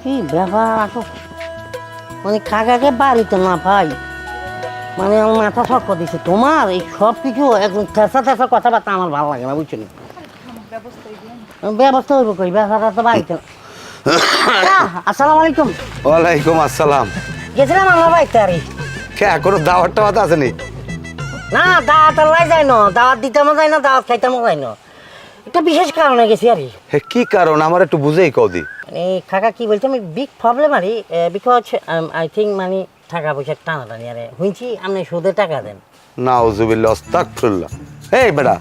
কি ব্যাপার আসো, মানে কাকাকে বাড়িতে না পাই, মানে আমার মাথা শক্ত দিচ্ছে। তোমার এই সব কিছু একদম ঠেসা ঠেসা কথাবার্তা আমার ভালো লাগে না, বুঝছো না? ব্যবস্থা হইব কই, ব্যবসাটা তো বাড়িতে না। আসসালামু আলাইকুম। ওয়ালাইকুম আসসালাম। গেছিলাম আমার বাড়িতে আরে। কে কোনো দাওয়াত টাওয়াত আসেনি? না, দাওয়াত আল্লাহ যায় না, দাওয়াত দিতামও যায় না, দাওয়াত খাইতামও যায় না। একটা বিশেষ কারণে গেছি আরে। হে কি কারণ আমার একটু বুঝেই কদি। মানে কাকা কি বলছে, আমি বিগ প্রবলেম আরে, বিকজ আই থিঙ্ক মানে টাকা পয়সা টানাটানি আরে শুনছি আপনি সুদে টাকা দেন। নাউজুবিল্লাহ আস্তাগফিরুল্লাহ। এই বেটা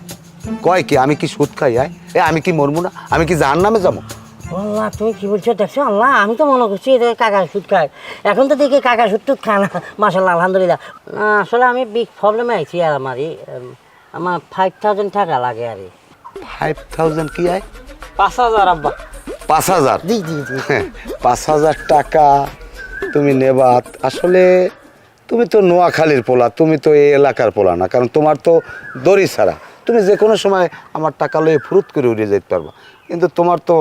কয় কি আমি কি সুদ খাই? আমি কি মরমু না? আমি কি জাহান্নামে যাবো? আল্লাহ, তুমি কি বলছো দেখছো? আল্লাহ, আমি তো মনে করছি এটা কাকা সুদ খায়, এখন তো দেখি কাকা সুদ টুদ খায় না। মাশাল্লাহ, আলহামদুলিল্লাহ। না, আসলে আমি বিগ প্রবলেমে আইছি আর আমার 5,000 টাকা লাগে আরে। 5,000 কি আয়? 5,000 আব্বা। 5,000? জি জি জি। 5,000 টাকা তুমি নেবা? আসলে তুমি তো নোয়াখালীর পোলা, তুমি তো এই এলাকার পোলা না, কারণ তোমার তো দড়ি ছাড়া। তুমি যে কোনো সময় আমার টাকা লয়ে ফুরুত করে উড়িয়ে যেতে পারবা, কিন্তু তোমার তো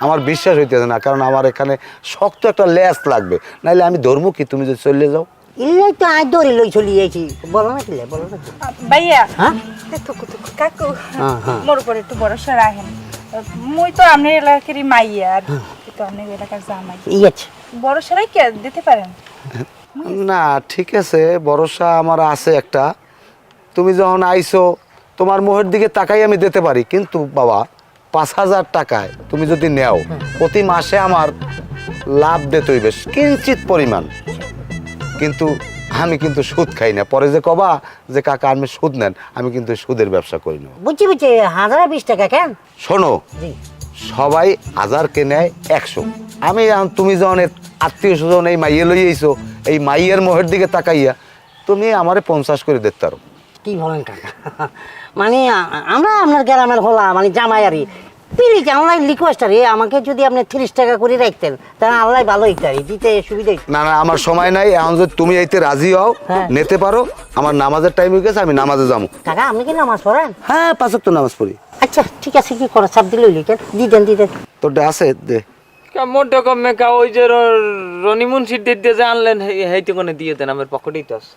আমার বিশ্বাস হইতেছে না, কারণ আমার এখানে শক্ত একটা লেস লাগবে, নাইলে আমি ধরবো কি তুমি যদি চলে যাও? এই তো আজ দড়ি লই চলি যাইছি, বলো না কিলে, বলো না কি? ভাইয়া হ্যাঁ থুকু থুকু কাকু হ্যাঁ, হ্যাঁ। মোর উপরে একটু ভরসা রাখেন। মুই তো আপনার এলাকারই মাইয়া আর তো আপনার এলাকার জামাই, ই আছে। ভরসা রাখে দিতে পারেন? না ঠিক আছে, ভরসা আমার আছে একটা। তুমি যখন আইছো তোমার মোহের দিকে তাকাই আমি দিতে পারি, কিন্তু বাবা 5,000 টাকায় তুমি যদি নেও, প্রতি মাসে আমার লাভ দিতে হইবে কিঞ্চিত পরিমাণ। কিন্তু আমি কিন্তু সুদ খাই না, পরে যে কবা যে কাকা আমি সুদ নেন, আমি কিন্তু সুদের ব্যবসা করি না। বুঝছি বুঝছি, 1,020 টাকা কেন? শোনো, জি। সবাই 1000 কে নেয় 100। আমি তুমি যখন আত্মীয় স্বজন এই মাইয়ে লইয়েছো, এই মাইয়ের মোহের দিকে তাকাইয়া তুমি আমারে 50 করে দিতে পারো। কি বলেন কাকা? মানে আমরা আপনার গ্রামের হলা মানে জামাই আরে, প্লিজ আমার রিকোয়েস্ট আরে, আমাকে যদি আপনি 30 টাকা করে রাখতেন তাহলে আল্লাহ ভালো হইতে আরে, দিতে সুবিধা হইতো। না না, আমার সময় নাই এখন। যদি তুমি এইতে রাজি হও, হ্যাঁ। নিতে পারো। আমার নামাজের টাইম হয়ে গেছে, আমি নামাজে যাবো। কাকা, আপনি কি নামাজ পড়েন? হ্যাঁ, 5 ওয়াক্ত নামাজ পড়ি। আচ্ছা ঠিক আছে, কি করা, চাপ দিলে হইলি কেন, দিতেন দিতেন। তোরটা আছে দে। মোটে কমে কা ওই যে রনিমুন সিট দিয়ে যে আনলেন হেইতে কোনে দিয়ে দেন, আমার পকেটেই তো আছে।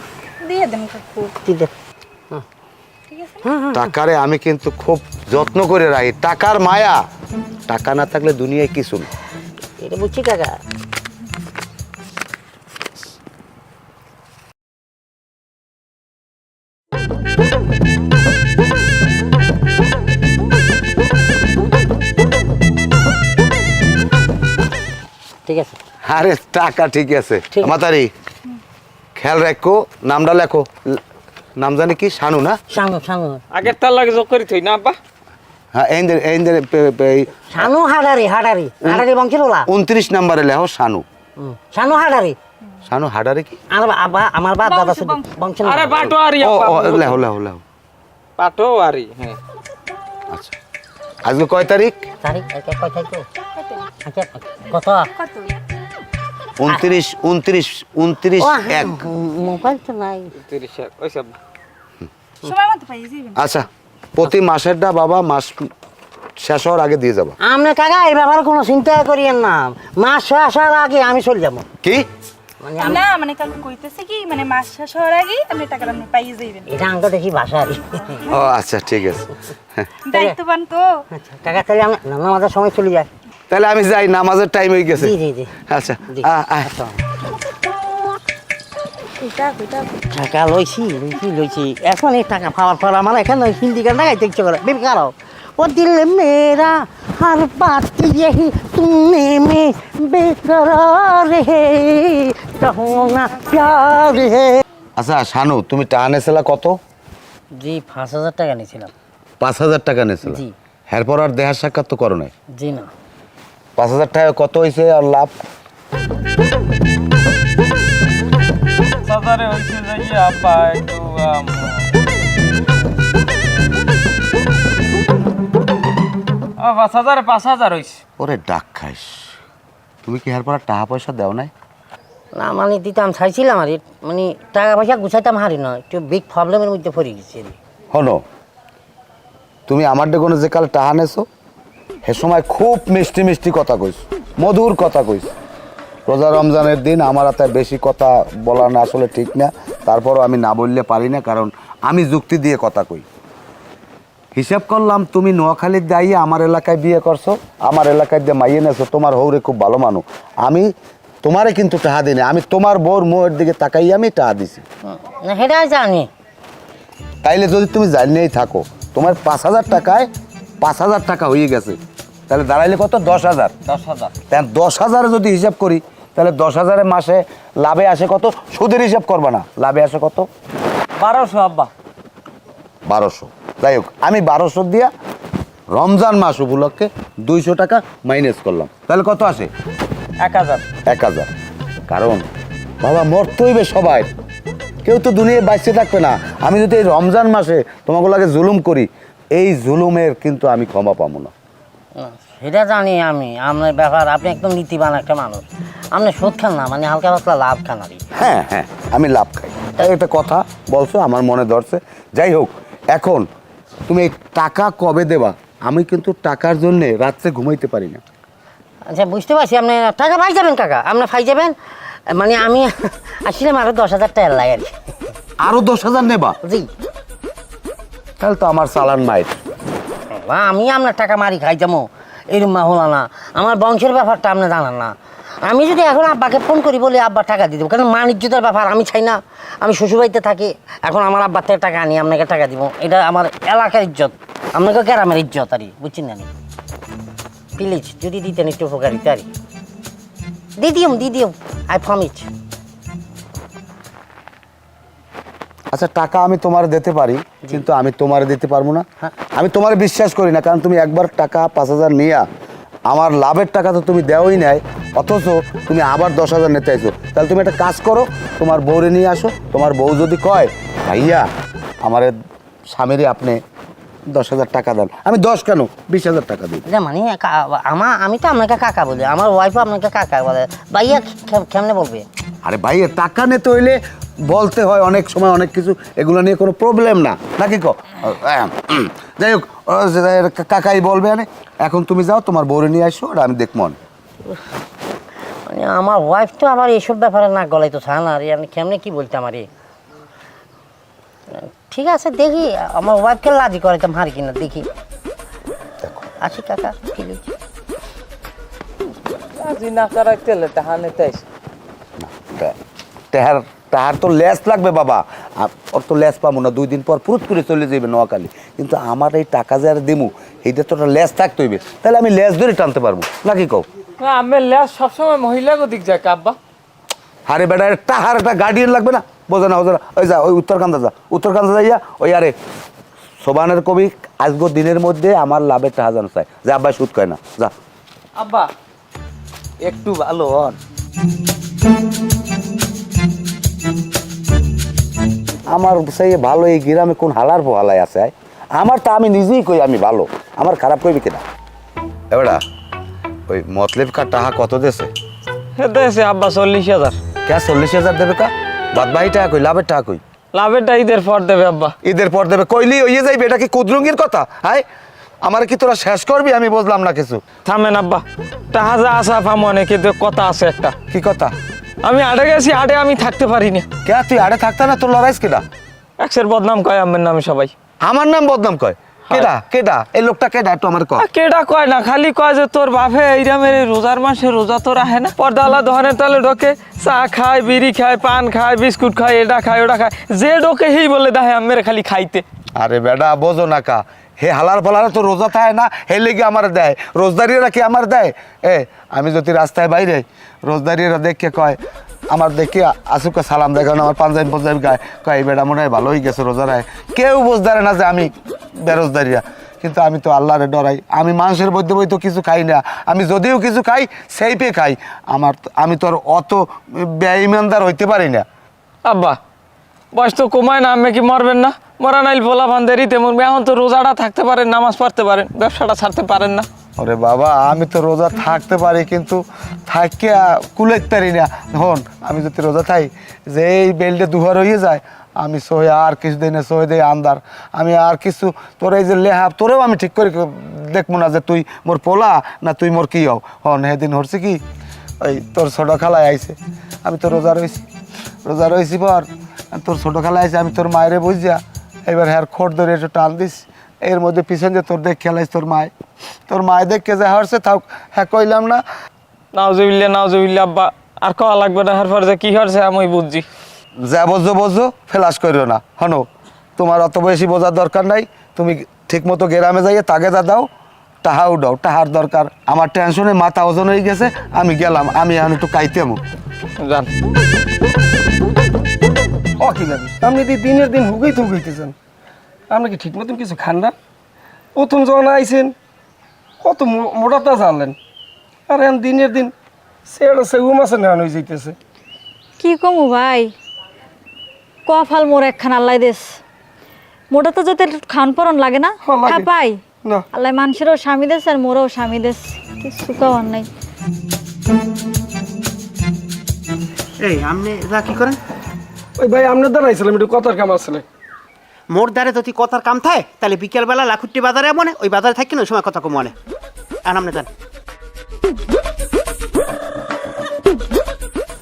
দিয়ে দেন কাকু। দিতেন। ঠিক আছে। টাকারে আমি কিন্তু খুব যত্ন করে রাখি, টাকার মায়া। টাকা না থাকলে দুনিয়ায় কিছু না। এটা বুঝছি কাকা। ঠিক আছে। আরে টাকা ঠিক আছে। ঠিক আছে। মাতারি খেয়াল রাখো, নামটা লেখো। নাম জানি কি? শানু না? শানু শানু আগের তার লাগে যোগ করি থই না আব্বা। হ্যাঁ, শানু হাডারি হাডারি হাডারি বংশের ওলা। 29 নাম্বারে লেখো শানু। শানু হাডারি। শানু হাডারে কি? আমার বাপ দাদা শুধু বংশ না। আরে পাটোয়ারি ও আব্বা। ও, লেখো লেখো লেখো। পাটোয়ারি, হ্যাঁ। আচ্ছা, আজকে কয় তারিখ? তারিখ কয় তারিখ? আচ্ছা কত? কত? 29 29 29 1। মোবাইল তো নাই। 30 ওই সব। সময় মতো পাই যাবেন। আচ্ছা, প্রতি মাসেরটা বাবা মাস শেষ হওয়ার আগে দিয়ে যাবা। আপনি কাকা এই ব্যাপারে কোনো চিন্তা করিয়েন না, মাস শেষ আসার আগে আমি চলে যাবো। কি? মানে না মানে কাকু কইতেছে কি, মানে মাস শেষ হওয়ার আগে আপনি টাকাটা আপনি পাই যাবেন। এটা আঙ্ক দেখি বাসা আর ও আচ্ছা ঠিক আছে। দায়িত্ববান তো। আচ্ছা কাকা, তাহলে আমি নামাজের সময় চলে যাই। তাহলে আমি যাই, নামাজের টাইম হয়ে গেছে। জি জি জি আচ্ছা জি। আয়। আচ্ছা। কইটা কইটা টাকা লইছি লইছি, এখন এই টাকা পাওয়ার পর আমার এখানে হিন্দি গান গাইতে ইচ্ছে করে। বেবি কারো ও দিল মেরা হর বাত यही तुमने में बेकरार है कहो ना प्यार है। আচ্ছা শানু, তুমি টাকা নেছিলা কত? জি 5,000 টাকা নিয়েছিলাম। 5,000 টাকা নেছিলা? জি। এরপর আর দেহার সাক্ষাৎ তো করো নাই? জি না। 5,000 টাকা কত হয়েছে আর লাভ? সাদারে হইছে যাই আব্বা একটু ও 5,000 হইছে। ওরে ডাক খাইস, তুমি কি এরপর আর টাকা পয়সা দাও নাই? না মানে দিতাম চাইছিলাম আর মানে টাকা পয়সা গুছাইতাম হারি না, একটু বিগ প্রবলেমের মধ্যে পড়ে গেছি। হনো, তুমি আমার ডেকোনে যে কাল টাকা নেছো সে সময় খুব মিষ্টি মিষ্টি কথা কইছো, মধুর কথা কইস। রোজা রমজানের দিন আমার হাতে বেশি কথা বলা না আসলে ঠিক না, তারপরও আমি না বললে পারি না, কারণ আমি যুক্তি দিয়ে কথা কই। হিসাব করলাম তুমি নোয়াখালীর দাঁড়িয়ে আমার এলাকায় বিয়ে করছো, আমার এলাকায় দিয়ে মাইয়ে নেছো, তোমার হৌরে খুব ভালো মানুষ। আমি তোমারে কিন্তু টাকা দিই না, আমি তোমার বউর মোয়ের দিকে তাকাই আমি টাকা দিছি। সেটা জানি। তাইলে যদি তুমি জানিয়েই থাকো তোমার 5,000 টাকায় 5,000 টাকা হয়ে গেছে, তাহলে দাঁড়াইলে কত? 10,000। 10,000। তাই 10,000 যদি হিসাব করি তাহলে 10,000 মাসে লাভে আসে কত? সুদের হিসাব করবা না, লাভে আসে কত? 1200 আব্বা। 1200। যাই হোক, আমি 1200 দিয়া রমজান মাস উপলক্ষে 200 টাকা মাইনাস করলাম, তাহলে কত আসে? 1000। 1000। কারণ বাবা মরতে হইবে সবাই, কেউ তো দুনিয়ায় বাঁচতে থাকবে না। আমি যদি এই রমজান মাসে তোমাকে লাগে জুলুম করি, এই জুলুমের কিন্তু আমি ক্ষমা পাবো না। সেটা জানি আমি। আপনার ব্যাপার, আপনি একদম নীতিবান একটা মানুষ। আপনি সুদ খান না, মানে হালকা পাতলা লাভ খান আর কি। হ্যাঁ হ্যাঁ, আমি লাভ খাই, তাই একটা কথা বলছো আমার মনে ধরছে। যাই হোক, এখন তুমি এই টাকা কবে দেবা? আমি কিন্তু টাকার জন্যে রাত্রে ঘুমাইতে পারি না। আচ্ছা বুঝতে পারছি, আপনি টাকা পাই যাবেন কাকা, আপনি পাই যাবেন। মানে আমি আসছিলাম আরো 10,000 টাকা লাগে আর কি। আরো 10,000 নেবা? জি। তাহলে তো আমার চালান মাইট। আমি আপনার টাকা মারি খাই যাবো এরকম হলো না। আমার বংশের ব্যাপারটা আপনি জানান না। আমি যদি এখন আব্বাকে ফোন করি বলে আব্বা টাকা দিয়ে দেবো, কারণ বাণিজ্যতার ব্যাপার আমি চাই না। আমি শ্বশুরবাড়িতে থাকি, এখন আমার আব্বার থেকে টাকা আনি আপনাকে টাকা দিব, এটা আমার এলাকার ইজ্জত, আপনাকে গ্রামের ইজ্জত আর কি, বুঝছেন না? প্লিজ যদি দিতেন একটু উপকারিতা আর দিদিও আই প্রমিস। আচ্ছা, টাকা আমি তোমার দিতে পারি, কিন্তু আমি তোমার দিতে পারবো না। হ্যাঁ। আমি তোমার বিশ্বাস করি না, কারণ তুমি একবার টাকা 5,000 নিয়া আমার লাভের টাকা তো তুমি দেওয়াই নাই, অথচ তুমি আবার 10,000 নিতে আইছো। তাহলে তুমি একটা কাজ করো, তোমার বউরে নিয়ে আসো। তোমার বউ যদি কয় ভাইয়া আমার স্বামীরে আপনি 10,000 টাকা দেন, আমি 10 কেন 20,000 টাকা দিই। মানে আমি তো আপনাকে কাকা বলি, আমার ওয়াইফও আপনাকে কাকা বলে, ভাইয়া কেমনে বলবে? আরে ভাইয়া, টাকা নিতে হইলে বলতে হয় অনেক সময় অনেক কিছু, এগুলো নিয়ে কোনো প্রবলেম না, নাকি কো? যাই হোক, কাকাই বলবে। আরে এখন তুমি যাও, তোমার বউরে নিয়ে আসো, আর আমি দেখবো। মানে আমার ওয়াইফ তো আমার এইসব ব্যাপারে না গলাই তো ছাড় না, আর আমি কেমনে কি বলতাম আরে। ঠিক আছে, দেখি আমার ওয়াইফকে লাজি করাইতাম হারি কিনা, দেখি। আসি কাকা, প্লিজ। রাজি না করাইতে হলে টাকা নিতে আইস। তাহার তো লেস লাগবে বাবা, ওর তো লেস পাবো না, 2 দিন পর ফুরুত করে চলে যাবে নোয়াখালী। কিন্তু আমার এই টাকা যে আর দিমু, এইটা তো লেস থাকতে হইবে, তাহলে আমি লেস ধরে টানতে পারবো, নাকি কও? আমি লেস সবসময় মহিলা দিক যায় আব্বা। আরে বেটা, টাহার একটা গার্ডিয়ান লাগবে না? বোঝে না, ওই যা, ওই উত্তরকান্দা যা, উত্তরকান্দা যাইয়া ওই আরে সোবানের কবি আজগো দিনের মধ্যে আমার লাভের টাকা জানো চাই, যে আব্বাই সুদ কয় না, যা। আব্বা একটু ভালো হন। আমার সেই ভালো এই গ্রামে কোন হালার পোহালাই আছে? আমার তো আমি নিজেই কই আমি ভালো, আমার খারাপ কইবি কিনা? এবারা ওই মতলেব কা টাকা কত দেছে? দেশে আব্বা 40,000। কে 40,000 দেবে কা? বাদ বাকি টাকা কই, লাভের টাকা কই? লাভেরটা ঈদের পর দেবে আব্বা। ঈদের পর দেবে কইলি হইয়ে যাইবে, এটা কি কুদরঙ্গির কথা? হাই, আমার কি তোরা শেষ করবি? আমি বুঝলাম না কিছু। থামেন আব্বা, টাকা যা আসা ফাম অনেক, কিন্তু কথা আছে একটা। কি কথা? আমি আড়ে গেছি, আড়ে আমি থাকতে পারিনি। কে তুই আড়ে থাকতা না? তোর লড়াইস কেডা? এক্সের বদনাম কয় আম্মের নামে সবাই। আমার নাম বদনাম কয়? কেডা কেডা এই লোকটা? কেডা একটু আমার কয়। কেডা কয় না, খালি কয় যে তোর বাপে এইরা মেরে রোজার মাসে রোজা তো রাখে না, পর্দালা দহনের তালে ঢোকে, চা খায়, বিড়ি খায়, পান খায়, বিস্কুট খায়, এটা খায় ওটা খায়, যে ঢোকে হেই বলে দেয় আম্মের খালি খাইতে। আরে বেডা, বোঝো না কা, হে হালার ফলারা তো রোজা থাকে না, হে লেগে আমার দেয়। রোজদারিরা কি আমার দেয়? আমি যদি রাস্তায় বাইরে রোজদারিরা দেখে কয়, আমার দেখে আসুকে সালাম দেয়, কারণ আমার পাঞ্জাবি গায়ে কয় এই বেটা মনে হয় ভালোই গেছে রোজা রায়। কেউ বুঝদারে না যে আমি বেরোজদারিয়া, কিন্তু আমি তো আল্লাহরে ডরাই। আমি মানুষের মধ্যে বই তো কিছু খাই না, আমি যদিও কিছু খাই সেইপে খাই। আমি তো আর অত বেঈমানদার হইতে পারি না। আব্বা বয়স তো কমায় না, আমি কি মরবেন না? মরা নাইল ভোলা ভান্ডারিতে মরবে। এখন তো রোজাটা থাকতে পারেন, নামাজ পড়তে পারেন, ব্যবসাটা ছাড়তে পারেন না। ওরে বাবা, আমি তো রোজা থাকতে পারি, কিন্তু থাকিয়া কুলাইতে পারি না। হন, আমি যদি রোজা থাই যে এই বেল্টে দুহার হয়ে যায়, আমি সহে আর কিছু দিই না, সহে দেই আন্দার। আমি আর কিছু তোর এই যে লেহা তোরেও আমি ঠিক করে দেখবো না যে তুই মোর পোলা না তুই মোর কি হও। হন সেদিন হচ্ছে কি ওই তোর ছোটো খালায় আইছে, আমি তো রোজা রয়েছি পর তোর ছোটো খালায় আইছে, আমি তোর মায়েরে বুঝিয়া এবার হ্যার খোট ধরে একটু টান দিস, এর মধ্যে পিছন যে তোর দেখ খেলাইস তোর মায় দেখকে যা হচ্ছে তাও হ্যাঁ কইলাম না। নাউজুবিল্লাহ আব্বা, আর কওয়া লাগবে না। এরপর যে কি হচ্ছে আমি বুঝছি। যা বোঝো ফেলাস করিও না। হনো তোমার অত বেশি বোঝার দরকার নাই, তুমি ঠিক মতো গ্রামে যাইয়ে তাগেদা দাও, টাহাও দাও, টাহার দরকার। আমার টেনশনে মাথা ওজন হয়ে গেছে, আমি গেলাম, আমি এখন একটু কাইতেমু। জান ও কি ভাবি আপনি তো দিনের দিন হুগাইতেছেন, আপনি কি ঠিক মতন কিছু খান না? প্রথম যখন আইছেন কত মোটাটা জানলেন, আর এখন দিনের দিন সেউ মাছে নেওয়ানো হয়ে যাইতেছে। কি কমু ভাই, কফাল মোর একখান আল্লাহ দেশ। মোটা তো যাতে খান পরন লাগে না, হ্যাঁ, লাগে। হ্যাঁ পাই না আল্লাহ মানুষেরও স্বামী দেশ আর মোরও স্বামী দেশ, কিছু কওয়ার নাই। এই আপনি যা কি করেন? ওই ভাই আপনার দ্বারা আইছিলাম একটু কথার কাম আসলে। মোর দ্বারে যদি কথার কাম থাকে তাহলে বিকেলবেলা লাখুট্টি বাজারে মনে ওই বাজারে থাকি না ওই সময় কথা কম মনে। আর আপনি যান।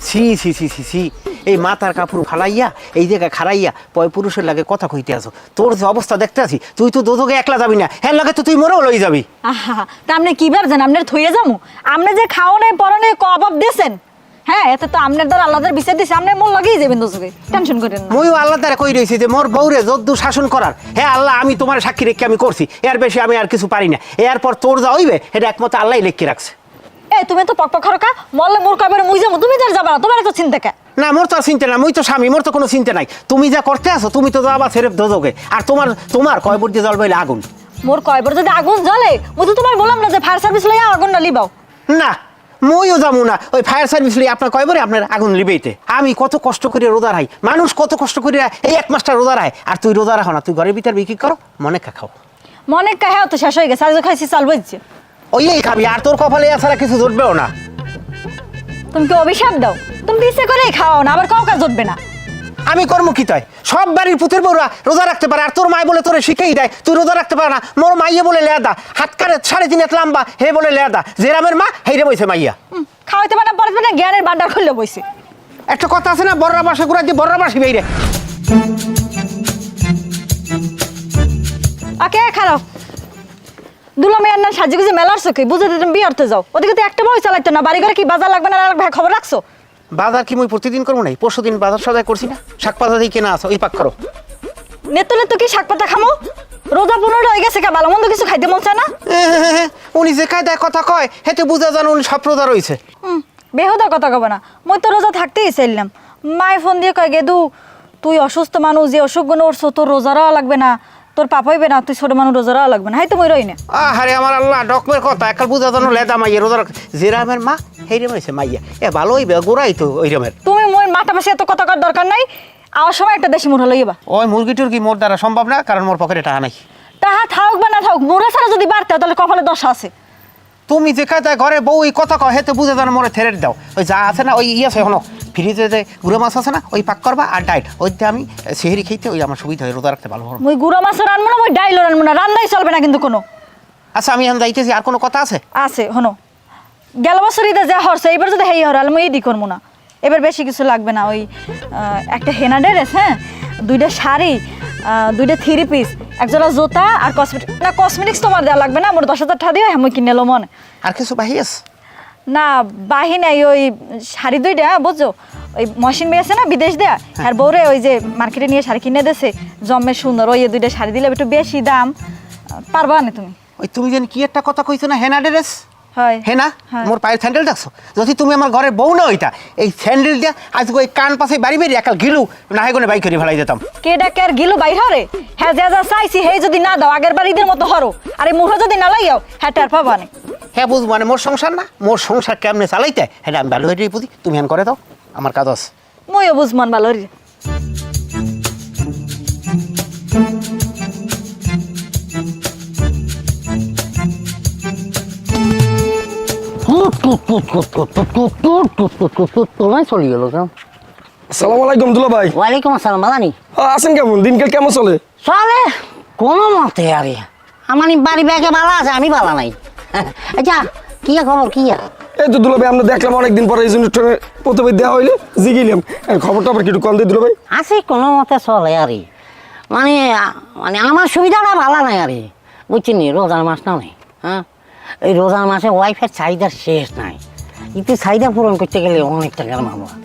সি সি সি সি সি এই মাথার কাপড় ফালাইয়া এই জায়গায় খারাইয়া পয় পুরুষের লাগে কথা কইতে আসো। তোর যে অবস্থা দেখতে আছি, তুই তো দোদকে একলা যাবি না, হ্যাঁ লাগে তো তুই মরেও লই যাবি। আহা, তা আপনি কি ভাবছেন আপনার থইয়ে যাবো? আপনি যে খাওয়ানে পরনে কবাব দিয়েছেন, হ্যাঁ এতে তো আপনার দ্বারা আল্লাহর বিচার দিছে, আপনি মন লাগেই যাবেন দোষকে, টেনশন করেন না। মইও আল্লাহ দ্বারা কই রয়েছি যে মোর বউরে যদ্দু শাসন করার, হ্যাঁ আল্লাহ আমি তোমার সাক্ষী রেখে আমি করছি, এর বেশি আমি আর কিছু পারি না। এরপর তোর যা হইবে এটা একমত আল্লাহ লেখকে রাখছে। এই তুমি তো পক খরকা মরলে মোর কবে মুই যাবো, তুমি তার যাবা না, তোমার তো চিন্তা কে? না মোর তো আর চিন্তা না, মুই তো স্বামী, মোর তো কোনো চিন্তা নাই। তুমি যা করতে আসো তুমি তো যাবা ছেড়ে দোদকে, আর তোমার কয় বুদ্ধি জল বইলে আগুন। মোর কয়বার যদি আগুন জ্বলে, মুই তো তোমার বললাম না যে ফায়ার সার্ভিস লইয়া আগুন না লিবাও। না মইও যাবো না, ওই ফায়ার সার্ভিস লিয়ে আপনার কয়বারে আপনার আগুন লিবেইতে। আমি কত কষ্ট করে রোজা রাই, মানুষ কত কষ্ট করে এই এক মাসটা রোজা রায়, আর তুই রোজা রাখো না, তুই ঘরের ভিতর বিক্রি করো, মনে খাও। মনে কাহে তো শেষ হয়ে গেছে, আজ খাইছি চাল বইছে। ওই খাবি, আর তোর কপালে এছাড়া কিছু জুটবেও না। তুমি কি অভিশাপ দাও? তুমি ইচ্ছে করেই খাও না, আবার কাউ কাজ জুটবে না। আমি কর্ম কি তাই? সব বাড়ির পুতের বউরা রোজা রাখতে পারে, আর তোর মাই বলে তোরে শিখেই দেয় তুই রোজা রাখতে পারে না। মোর মাইয়ে বলে লেদা, হাত কারে 3.5 হাত লম্বা, হে বলে লেদা, জেরামের মা হেরে বইছে মাইয়া। খাওয়াইতে পারে না, পরে না জ্ঞানের ভান্ডার খুললে বইছে। একটা কথা আছে না, বড়রা বাসা ঘুরা দিয়ে বড়রা বাসি বেইরে। ওকে খারাপ দুলো মেয়ের না সাজি গুজে মেলার চোখে বুঝে তুমি বিয়ে করতে যাও, ওদিকে তো একটা বই চালাইতো না। বাড়ি ঘরে কি বাজার লাগবে না, আর ভাই খবর রাখছো? বাজার কি মুই প্রতিদিন করবো নাই? পরশুদিন বাজার সদাই করছি না, শাক পাতা দিয়ে কেনা আছে, ওই পাক করো। নেতো নেতো কি শাক পাতা খামো? রোজা 15 হয়ে গেছে, কা ভালো মন্দ কিছু খাইতে মন চায় না? উনি যে কায়দায় কথা কয় হেতে বুঝা জানো উনি সব রোজা রয়েছে। বেহুদা কথা কবে না, মই তো রোজা থাকতেই চাইলাম। মায় ফোন দিয়ে কয় গেদু তুই অসুস্থ মানুষ, যে অসুখ গুণ উঠছো, তোর রোজা রাওয়া লাগবে না, তোর পাপ হইবে না, তুই ছোট মানুষ রোজা রাওয়া লাগবে না। হাই তো মই রই না। আরে আমার আল্লাহ, ডকমের কথা একাল বুঝা জানো লেদা মাইয়া রোজা রাখ, জেরামের মা হেরে মাইছে মাইয়া, এ ভালো হইবে গোড়াই তো ওই রমের। তুমি মই মাথা পাশে এত কথা কর দরকার নাই, আওয়ার সময় একটা দেশি মুরহা লইবা। ওই মুরগি টুরগি মোর দ্বারা সম্ভব না, কারণ মোর পকেটে টাকা নাই। তাহা থাকুক বা না থাকুক, মুরহা ছাড়া যদি বাড়তে হয়, তাহলে কপালে দশা আছে। তুমি যে কায়দায় ঘরে বউ এই কথা কয় হেতে বুঝে জানো মোরে থেরে দাও। ওই যা আছে না ওই আছে হলো ফ্রিজে যে গুঁড়ো মাছ আছে না, ওই পাক করবা আর ডাইট ওই দিয়ে আমি সেহেরি খেতে ওই আমার সুবিধা হয়, রোজা রাখতে ভালো হবে। মই গুঁড়ো মাছও রানবো না, মই ডাইলও রানবো না, রান্নাই চলবে না কিন্তু কোনো। আচ্ছা আমি এখন যাইতেছি, আর কোনো কথা আছে? আছে হনো, গেল বছর ঈদে যা হরছে এইবার যদি হেই হরাল মই এডি করবো না। এবার বেশি কিছু লাগবে না, ওই একটা হেনা ড্রেস, হ্যাঁ 2টা শাড়ি, 2টা 3 পিস, একজোড়া জুতা আর কসমেটিক্স তোমার দেওয়া লাগবে না, মোর 10,000 টাকা দিও, হ্যাঁ মই কিনে এলো মনে। আর কিছু বাহি আছে? না বাহি নাই, ওই শাড়ি 2টা বুঝছো, ওই মশিন মেয়ে আছে না বিদেশ দেয়া, আর বউরে ওই যে মার্কেটে নিয়ে শাড়ি কিনে দেছে জম্মে সুন্দর, ওই 2টা শাড়ি দিলে একটু বেশি দাম, পারবা না তুমি? ওই তুমি যেন কি একটা কথা কইছো না, হেনা ড্রেস? হয় হেনা হ্যাঁ। মোর পায়ের স্যান্ডেল দেখছো? যদি তুমি আমার ঘরের বউ না হইতা, এই স্যান্ডেল দিয়া আজ ওই কান পাশে বাড়ি বেরিয়ে একাল গিলু না হয় বাইক করে ফেলাই দিতাম। কে ডাকে আর গিলু বাইর হরে, হ্যাঁ যা যা চাইছি হে যদি না দাও, আগের বার ঈদের মতো হরো, আর এই মুহূর্তে যদি না লাইয়াও হ্যাঁ টের পাবা না। হ্যাঁ বুঝবো, মানে মোর সংসার না, মোর সংসার কেমনে চালাইতে হ্যাঁ আমি ভালো হয়ে বুঝি। তুমি হ্যান করে দাও, আমার কাজ আছে। মইও বুঝমান ভালো রে। চলে গেল কেন? আসসালামু আলাইকুম দুলা ভাই। ওয়ালাইকুম আসসালাম বালানি। আছেন কেমন? দিনকাল কেমন চলে? চলে কোনো মতে আরে আমার বাড়ি ব্যাগে বালা আছে, আমি বালা নাই। আচ্ছা কি খবর কি? এই তো দুলা ভাই, আমরা দেখলাম অনেকদিন পরে এই জন্য প্রথমে দেওয়া হইলে জিগিলাম খবরটা আবার একটু কল দিয়ে দুলা ভাই। আছে কোনো মতে চলে আরে, মানে মানে আমার সুবিধাটা ভালো নাই আরে, বুঝছিনি? রোজার মাস না নেই, হ্যাঁ এই রোজার মাসে ওয়াইফের চাহিদা শেষ নাই, কিন্তু চাহিদা পূরণ করতে গেলে অনেক টাকার মামলা।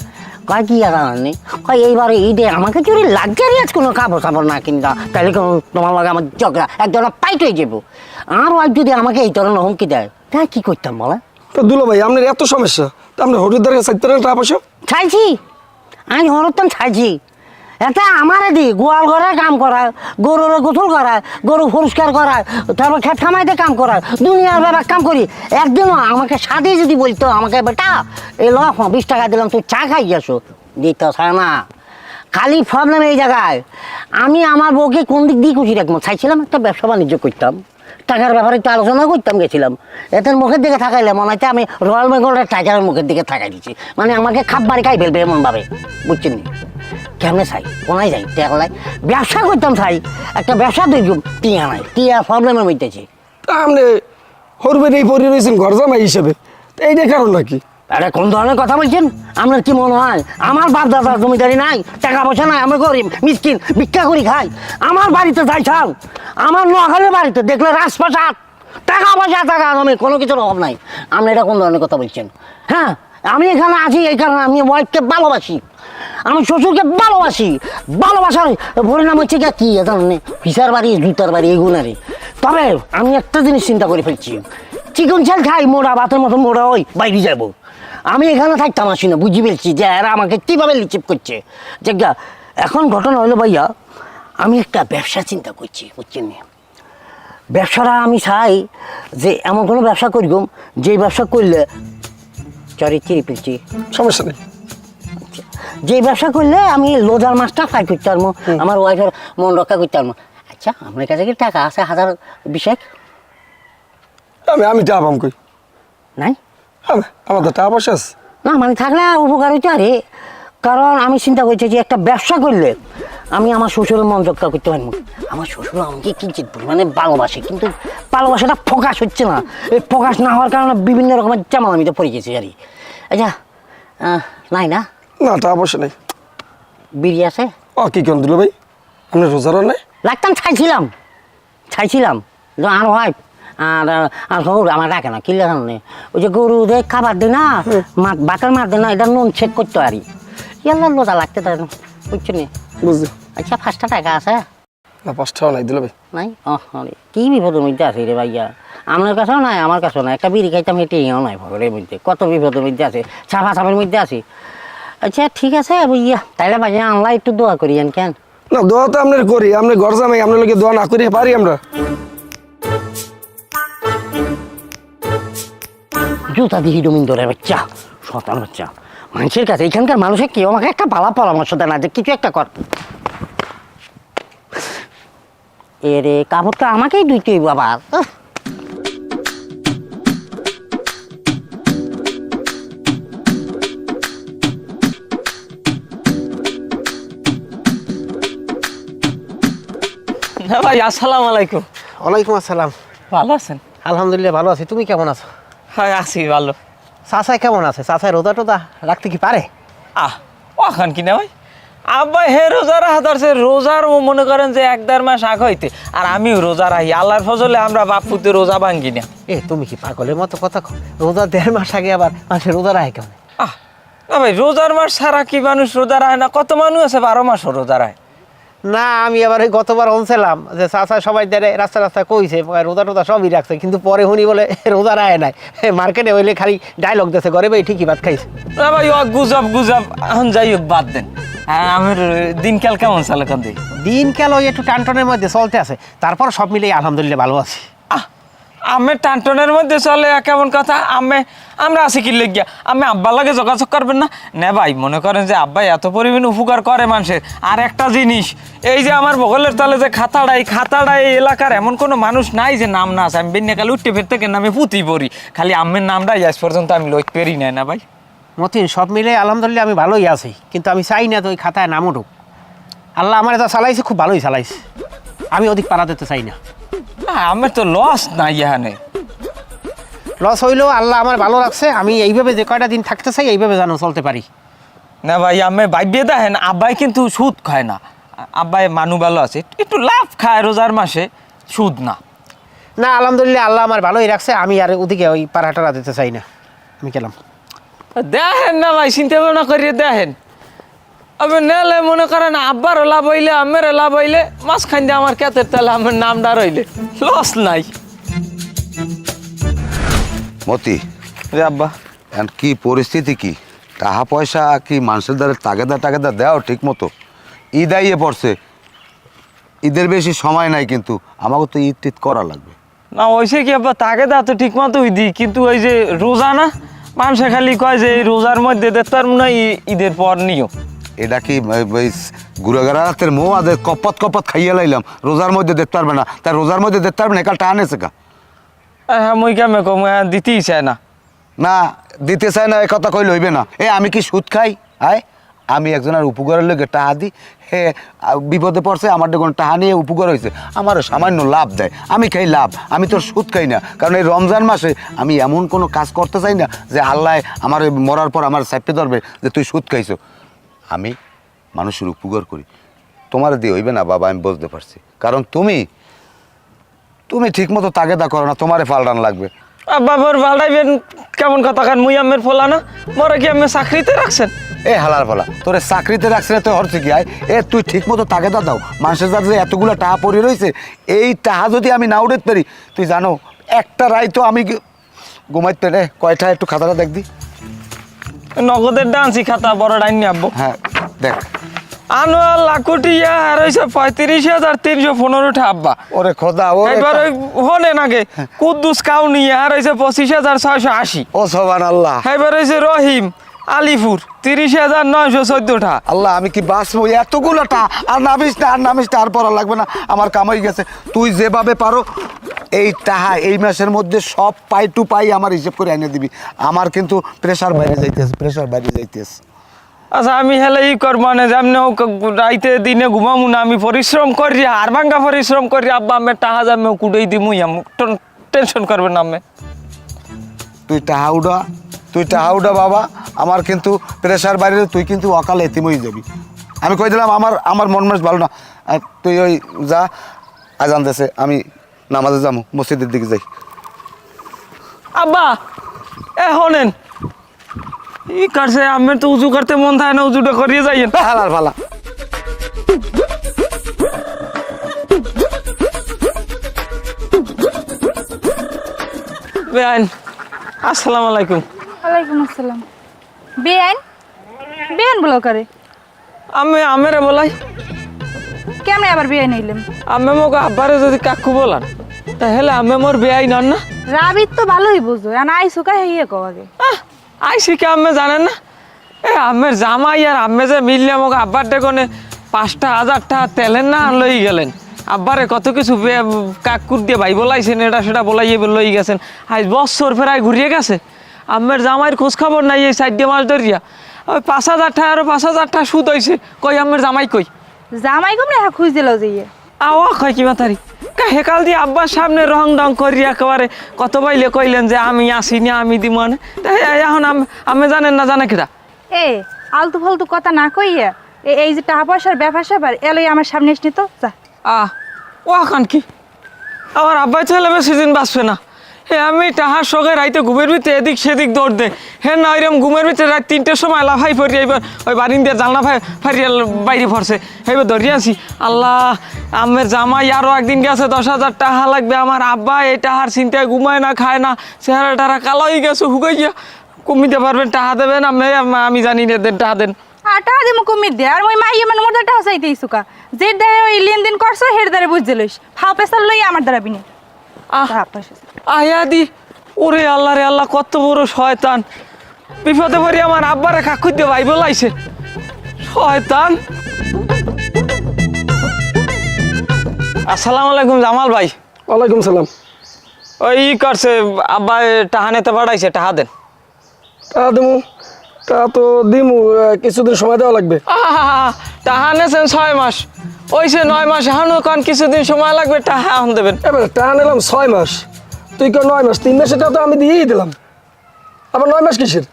কয় কি আর আনেনি, কয় এইবারে ঈদে আমাকে যদি লাক্সারিয়াস কোনো কাপড় চাপড় না কিনতা তাহলে কোনো তোমার লগে আমার ঝগড়া এক ধরনের পাইট হয়ে যাবো। আর ওয়াইফ যদি আমাকে এই ধরনের হুমকি দেয় তাই কি করতাম বলা? তো দুলা ভাই আপনার এত সমস্যা, তা আপনি হরিদ্বার চাইতে টাকা পয়সা ছাইছি আমি হরতাম ছাইছি, এটা আমারে দি গোয়াল ঘরে কাম করায়, গরুর গোসল করায়, গরু পরিষ্কার করায়, তারপর খেত খামাইতে কাম করায়, দুনিয়ার ব্যাপার কাম করি। একদিনও আমাকে সাথে যদি বলতো আমাকে বেটা এই ল 20 টাকা দিলাম তুই চা খাই গেছো, দিত না। খালি প্রবলেম এই জায়গায়, আমি আমার বউকে কোন দিক দিয়ে খুশি রাখবো চাইছিলাম, একটা ব্যবসা বাণিজ্য করতাম, টাকার ব্যাপারে একটু আলোচনা করতাম গেছিলাম, এদের মুখের দিকে থাকাইলে মনে হচ্ছে আমি রয়্যাল বেঙ্গলের টাইগারের মুখের দিকে থাকাই দিচ্ছি, মানে আমাকে খাপ বাড়ি খাই ফেলবে এমনভাবে, বুঝছেন? কেমনে চাই কোনায় যাই টেকলাই ব্যবসা করতাম চাই, একটা ব্যবসা দেখুন টিয়া নাই, টিয়া প্রবলেমের মধ্যেছি। তা আপনি হরবের এই পরি রয়েছেন ঘর জামাই হিসেবে, তো এইটার কারণ নাকি? আরে কোন ধরনের কথা বলছেন? আপনার কি মনে হয় আমার বাপ দাদার জমিদারি নাই, টাকা পয়সা নাই, আমি গরিব মিসকিন ভিক্ষা করি খাই? আমার বাড়িতে যাই ছাও, আমার নোয়াখালীর বাড়িতে দেখলে রাজপ্রাসাদ, টাকা পয়সা টাকা আমি কোনো কিছুর অভাব নাই। আপনি এটা কোন ধরনের কথা বলছেন? হ্যাঁ আমি এখানে আছি এই কারণে আমি ওয়াইফকে ভালোবাসি, আমি শ্বশুরকে ভালোবাসি, ভালোবাসার পরিণাম হচ্ছে কি জানেন? ফিসার বাড়ি জুতার বাড়ি এগুলারই। তবে আমি একটা জিনিস চিন্তা করে ফেলছি, চিকন চাল খাই মোড়া ভাতের মতো মোড়া ওই বাইরে যাবো, আমি এখানে থাকতাম আসি না, বুঝি ফেলছি যে এরা আমাকে কীভাবে লিচিপ করছে। জায়গা এখন ঘটনা হলো ভাইয়া, আমি একটা ব্যবসা চিন্তা করছি, বুঝছেন? ব্যবসাটা আমি চাই যে এমন কোনো ব্যবসা করিব যে ব্যবসা করলে চরিত্রে ফেলছি সমস্যা নেই, যে ব্যবসা করলে আমি রোজার মাসটা ফাই করতে পারবো, আমার ওয়াইফের মন রক্ষা করতে পারবো। আচ্ছা আপনার কাছে কি টাকা আছে 1000-20? আমি টাকা পাম কই? নাই আমার তো টাকা পয়সা আছে না, মানে থাকলে উপকার হইতে আরে, কারণ আমি চিন্তা করছি যে একটা ব্যবসা করলে আমি আমার শ্বশুরের মন রক্ষা করতে পারবো। আমার শ্বশুর আমাকে কিঞ্চিত পরিমাণে ভালোবাসে, কিন্তু ভালোবাসাটা ফোকাস হচ্ছে না, এই ফোকাস না হওয়ার কারণে বিভিন্ন রকমের চামালামিতে পড়ে গেছে আর কি। আচ্ছা নাই না? না টাকা পয়সা নেই। বিড়ি আছে? কি কেন দিল ভাই, আপনি রোজারও নাই? লাগতাম চাইছিলাম আর হয় আর আর গরু আমার রাখে না, কি লাগানো নেই, ওই যে গরু যে খাবার দেয় না, বাটার মার দেয় না, এটা নুন চেক করতে পারি, ইয়াল্লা লোজা লাগতে তাই না, বুঝছো নি? বুঝলি? আচ্ছা 5 টাকা আছে? না 5 টাকা নাই দিল ভাই। নাই? কি বিপদের মধ্যে আছে রে ভাইয়া, আপনার কাছেও নাই আমার কাছেও নাই, একটা বিড়ি খাইতাম হেঁটেও নাই ভগরের মধ্যে, কত বিপদের মধ্যে আছে, ছাপা ছাপের মধ্যে আছি। আচ্ছা ঠিক আছে ভাইয়া, তাইলে ভাই আল্লাহ একটু দোয়া করিয়েন। কেন না, দোয়া তো আপনার করি, আপনি ঘর জামাই, আপনার লোকে দোয়া না করি পারি আমরা? জুতা দিহি ডোমিন্দরের বাচ্চা, শতান বাচ্চা, মানুষের কাছে এখানকার মানুষের কেউ আমাকে একটা ভালো পরামর্শ দেয় না যে কিছু একটা কর। এরে কাপড়টা আমাকেই ধুইতে হইব আবার। ভাই আসসালামু আলাইকুম। ওয়ালাইকুম আসসালাম। ভালো আছেন? আলহামদুলিল্লাহ ভালো আছি, তুমি কেমন আছো? হ্যাঁ আছি ভালো। চাচাই কেমন আছে? চাচাই রোজা টোজা রাখতে কি পারে? ওখান কি না ভাই, আব্বা হে রোজা রাখতে রোজার মনে করেন যে 1-1.5 মাস আগ হইতে, আর আমিও রোজা রাখি, আল্লাহর ফজলে আমরা বাপ পুতে রোজা ভাঙ্গি না। তুমি কি পাগলের মতো কথা কও? রোজা 1.5 মাস আগে আবার মানুষের রোজা রাখে কেমন? না ভাই, রোজার মাস ছাড়া কি মানুষ রোজা রাখে না? কত মানুষ আছে 12 মাসও রোজা রাখে। না আমি আবার ওই গতবার অনছিলাম যে চাচা সবাই রাস্তা রাস্তা কইছে রোজা টোজা সবই রাখছে, কিন্তু পরে শুনি বলে রোজা রাখে নাই, মার্কেটে হইলে খালি ডায়লগ দিয়েছে, ঘরে ভাই ঠিকই ভাত খাইছে। না ভাই ও গুজব এখন যাই হোক বাদ দেন। আমার দিনকাল কেমন চলে? কান দিনকাল ওই একটু টানটনের মধ্যে চলতে আছে, তারপর সব মিলেই আলহামদুলিল্লাহ ভালো আছি। আমি টানটনের মধ্যে চলে কেমন কথা? আমরা আছি কি লেগিয়া? আমি আব্বার লাগে যোগাযোগ করবেন না? না ভাই, মনে করেন যে আব্বাই এত পরিমাণ উপকার করে মানুষের। আর একটা জিনিস, এই যে আমার বগলের তলে যে খাতাড়া এই এলাকার এমন কোনো মানুষ নাই যে নাম না আছে। আমি বেন্যাকালে উঠতে ফেরতে কেন আমি পুঁতি পড়ি, খালি আম্মের নামটাই আজ পর্যন্ত আমি লইতে পেরি নাই। না ভাই মতিন সব মিলে আলহামদুলিল্লাহ আমি ভালোই আছি, কিন্তু আমি চাই না তো ওই খাতায় নাম উঠুক। আল্লাহ আমার এটা চালাইছে, খুব ভালোই চালাইছে, আমি অধিক পাড়া দিতে চাই না। আমার তো লস নাই এখানে। লস হইলেও আল্লাহ আমার ভালো লাগছে, আমি এইভাবে যে কয়টা দিন থাকতে চাই এইভাবে যেন চলতে পারি। না ভাই আমি ভাবিয়ে দেখেন, আব্বাই কিন্তু সুদ খায় না, আব্বাই মানু ভালো আছে, একটু লাভ খায় রোজার মাসে, সুদ না। না আলহামদুলিল্লাহ আল্লাহ আমার ভালোই রাখছে, আমি আর ওদিকে ওই পাড়াটারা দিতে চাই না, আমি গেলাম। দেখেন না ভাই, চিন্তা ভাবনা করিয়ে দেখেন, আমি নেলে মনে করেন আব্বারও লাভ হইলে আমেরও লাভ হইলে, মাঝখান দিয়ে আমার ক্ষেতের তাহলে আমার নামটা রইলে লস নাই। মতি, রে আব্বা, এখন কি পরিস্থিতি, কি টাকা পয়সা কি মানুষের দ্বারা তাগেদা দেও ঠিক মতো? ঈদ আইয়ে পড়ছে, ঈদের বেশি সময় নাই, কিন্তু আমাকে তো ঈদ টিদ করা লাগবে। না ওইসে কি আব্বা, তাকে দা তো ঠিক মতো দিই, কিন্তু ওই যে রোজা না, মানুষে খালি কয় যে এই রোজার মধ্যে দেখতাম না, ঈদের পর নিও। এটা কি গুড়াগাড়া রাতের মো আদের কপত খাইয়ে লাইলাম, রোজার মধ্যে দেখতে পারবে না, তাই রোজার মধ্যে দেখতে পারবে না, একাল টান এসে কা? হ্যাঁ মই কেমন কম, দিতেই চায় না। না দিতে চায় না, এ কথা কইলে হইবে না। আমি কি সুদ খাই? আমি একজনের উপকারের লোকে টাহা দিই, বিপদে পড়ছে, আমার দেখুন টাহা নিয়ে উপকার হয়েছে, আমারও সামান্য লাভ দেয়, আমি খাই লাভ, আমি তোর সুদ খাই না। কারণ এই রমজান মাসে আমি এমন কোনো কাজ করতে চাই না যে আল্লাহ আমার মরার পর আমার চাপতে ধরবে যে তুই সুদ খাইছো। আমি মানুষের উপকার করি, তোমার দিয়ে হইবে না বাবা, আমি বুঝতে পারছি। কারণ তুমি ঠিক মতো তাগেদা করো না, তোমারে পাল্টান লাগবে। বাবার পাল্টাইবেন কেমন কথা, কারণ মুই আমের ফোলা না, মরে কি আমি চাকরিতে রাখছেন? হালার ফলা তোরে চাকরিতে রাখছে না, তো হচ্ছে কি তুই ঠিক মতো তাগেদা দাও। মানুষের যাতে যে এতগুলো টাকা পড়ে রয়েছে, এই টাকা যদি আমি না উঠতে পারি, তুই জানো একটা রায় তো আমি ঘুমাইতে পেরে কয়টা, একটু খাতাটা দেখ দি। নগদের ডান্সি খাতা বড় ডাইন নিয়ে আব্বো। হ্যাঁ দেখ, আনুয়াল লাকুটিয়া আর হইছে 35,315 আব্বা। ওরে খোদা, ও এবার ওই হলেন আগে কুদ্দুস কাউনিয়া আর হইছে 25,680। ও সুবহানাল্লাহ। এবার হইছে রহিম আলিপুর 30,914। আল্লাহ, আমি কি বাঁচবো এতগুলো টা? আর নামিস না, আর পড়া লাগবে না, আমার কামাই গেছে। তুই যেভাবে পারো এই টাহা এই মাসের মধ্যে সব পাই টু পাই আমার হিসেব করে এনে দিবি। আমার কিন্তু প্রেশার বাইরে যাইতেছে। আচ্ছা আমি হেলে ই কর, মানে যেমন রাইতে দিনে ঘুমামু না, আমি পরিশ্রম করি, আর ভাঙ্গা পরিশ্রম করি, আব্বা আমি টাহা যাবে কুড়াই দিমুই, আমি টেনশন করবেন না। আমি তুই টাহা উডা বাবা, আমার কিন্তু প্রেশার বাইরে, তুই কিন্তু অকালে এতিম হয়ে যাবি। আমি কই দিলাম, আমার মন মাস ভালো না। তুই ওই যা, আজান দেশে, আমি নামাজে যাবো, মসজিদের দিকে যাই। আব্বা এ হনেন ই কাটছে, আমি তো উজু করতে মন থাকে না, উজুটা করিয়ে যাইয়েন। হালার ফালা। বেআইন আসসালামু আলাইকুম। ওয়ালাইকুম আসসালাম। বেআইন বলো করে? আমি আমেরে বলাই। কেমনে আবার বেআইন হইলাম? আমি মোক আব্বারে যদি কাকু বলান তাহলে আমি মোর বেআইন হন না? রাবিত তো ভালোই বুঝো, আইসো কা হেয়ে কও আগে। আইসি কে আমি জানেন না? আমের জামাই আর আমি যে মিললে মোক আব্বার ডেকনে 5,000 টাকা তেলের না লই গেলেন। আব্বারে কত কিছু কাকুর দিয়ে ভাই বলাইছেন, এটা সেটা বলাইয়ে লই গেছেন। আজ বছর ফেরায় ঘুরিয়ে গেছে, আমের জামাইয়ের খোঁজ খবর নাই। এই 4 মাস ধরিয়া ওই 5,000 টাকা আর 5,000 টাকা সুদ হয়েছে। কই আমের জামাই কই? জামাই কমনে খুঁজ দিল যাইয়ে আওয়া কয় কি মাতারি হেকাল দিয়ে আব্বার সামনে রং ডং করিয়া একেবারে কত বাইলে কইলেন যে আমি আসি না, আমি দিব না। এখন আমি জানেন না, জানে কিরা? আলতু ফালতু কথা না কইয়া এই যে টাকা পয়সার ব্যাপার স্যাপার এলাই আমার সামনে এসনি তো যা। ও এখন কি আমার আব্বাই তাহলে বেশি দিন বাঁচবে না। আমি টাহার সঙ্গে রাইতে ঘুমের ভিতরে এদিক সেদিক দৌড় দে। না ওইরকম ঘুমের ভিতরে রাত 3টের সময় লাফাই পড়ি, এবার ওই বারিন দিয়ে জানলা ফাইরিয়া বাইরে পড়ছে, এবার ধরিয়ে আছি। আল্লাহ, আমের জামাই আরও একদিন গেছে 10,000 টাকা লাগবে। আমার আব্বা এই টাহার চিন্তায় ঘুমায় না, খায় না, চেহারা টারা কালো হয়ে গেছে, হুকাইয়া। কমিতে পারবেন, টাকা দেবেন? আমি জানি না, দেন টাকা দেন। আর টাকা দিমু কমিয়ে দে, আর ওই মাইয়া মানে মোর টাকা চাইতে ইসুকা, যে দ্বারা ওই লেনদেন করছো হের দ্বারা বুঝতে লইস, ফাও পেশাল লই আমার দ্বারা বিনে। আয়াদি ওরে আল্লাহ রে আল্লাহ, কত বড় শয়তান! বিপদে পড়ি আমার আব্বারে কাকু দিয়ে ভাই বলাইছে, শয়তান। আসসালামু আলাইকুম জামাল ভাই। ওয়ালাইকুম সালাম। ওই ই করছে, আব্বা টাহা নিতে পাঠাইছে, টাহা দেন। টাকা দেবো, তা তো দিমু, কিছুদিন সময় দেওয়া লাগবে। টাহা নেছেন 6 মাস, ওইসে 9 মাস এখনো কারণ কিছুদিন সময় লাগবে, টাহা এখন দেবেন। এবারে টাকা নিলাম 6 মাস, তুই কেউ 9 মাস, 3 মাসের টাকা তো আমি দিয়েই দিলাম, আবার 9 মাস কিসের?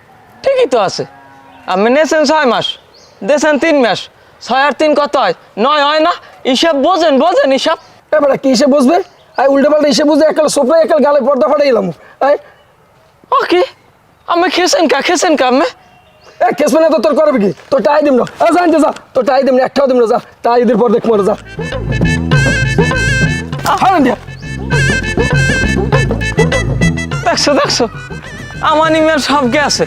ঠিকই তো আছে, আপনি নেছেন 6 মাস, দেছেন 3 মাস, 6 আর 3 কত হয়? 9 হয় না? হিসাব বোঝেন হিসাব। এবারে কি হিসেবে বুঝবে? উল্টো পাল্টা হিসেবে বুঝে একাল সোফরায় একাল গালে পর্দা ফাটাই গেলাম। ও কি আমি খেছেন কা আমি? কেস মানে তো তোর করবে কি? তোর টাই দিম না, জানতে যা, তোর টাই দিম না, একটাও দিম না, যা টাই ঈদের পর দেখ মরে যা। দেখছো আমার নিমের সব আছে।